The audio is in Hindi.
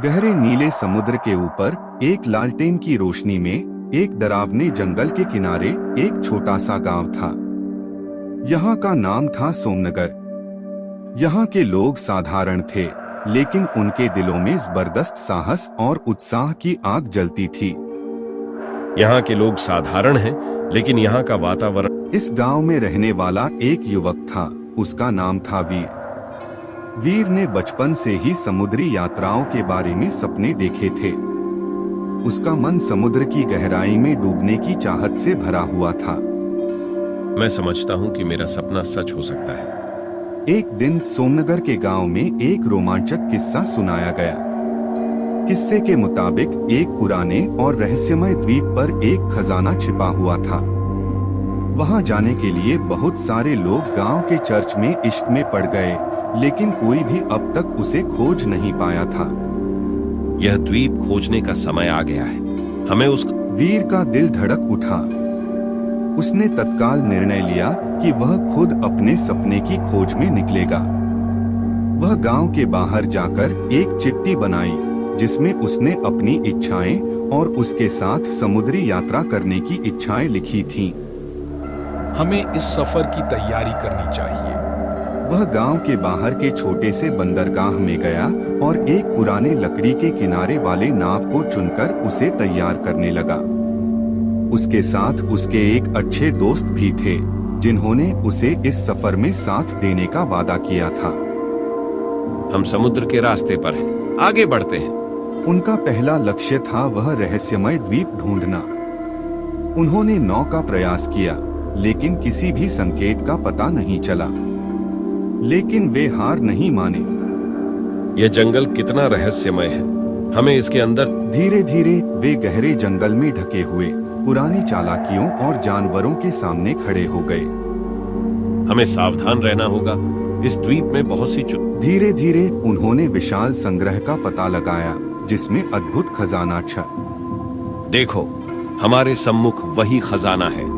गहरे नीले समुद्र के ऊपर एक लालटेन की रोशनी में एक डरावने जंगल के किनारे एक छोटा सा गांव था। यहाँ का नाम था सोमनगर। यहाँ के लोग साधारण थे, लेकिन उनके दिलों में जबरदस्त साहस और उत्साह की आग जलती थी। यहाँ के लोग साधारण हैं, लेकिन यहाँ का वातावरण। इस गांव में रहने वाला एक युवक था, उसका नाम था वीर। वीर ने बचपन से ही समुद्री यात्राओं के बारे में सपने देखे थे। उसका मन समुद्र की गहराई में डूबने की चाहत से भरा हुआ था। मैं समझता हूँ कि मेरा सपना सच हो सकता है। एक दिन सोमनगर के गांव में एक रोमांचक किस्सा सुनाया गया। किस्से के मुताबिक एक पुराने और रहस्यमय द्वीप पर एक खजाना छिपा हुआ था। वहां जाने के लिए बहुत सारे लोग गांव के चर्च में इश्क में पड़ गए, लेकिन कोई भी अब तक उसे खोज नहीं पाया था। यह द्वीप खोजने का समय आ गया है। हमें उस वीर का दिल धड़क उठा। उसने तत्काल निर्णय लिया कि वह खुद अपने सपने की खोज में निकलेगा। वह गांव के बाहर जाकर एक चिट्ठी बनाई, जिसमें उसने अपनी इच्छाएं और उसके साथ समुद्री यात्रा करने की इच्छाएं लिखी थीं। हमें इस सफर की तैयारी करनी चाहिए। वह गांव के बाहर के छोटे से बंदरगाह में गया और एक पुराने लकड़ी के किनारे वाले नाव को चुनकर उसे तैयार करने लगा। उसके साथ उसके एक अच्छे दोस्त भी थे, जिन्होंने उसे इस सफर में साथ देने का वादा किया था। हम समुद्र के रास्ते पर हैं, आगे बढ़ते हैं। उनका पहला लक्ष्य था वह रहस्यमय द्वीप ढूंढना। उन्होंने 9 का प्रयास किया, लेकिन किसी भी संकेत का पता नहीं चला। लेकिन वे हार नहीं माने। यह जंगल कितना रहस्यमय है, हमें इसके अंदर। धीरे धीरे वे गहरे जंगल में ढके हुए पुरानी चालाकियों और जानवरों के सामने खड़े हो गए। हमें सावधान रहना होगा, इस द्वीप में बहुत सी धीरे धीरे उन्होंने विशाल संग्रह का पता लगाया, जिसमें अद्भुत खजाना था। देखो, हमारे सम्मुख वही खजाना है।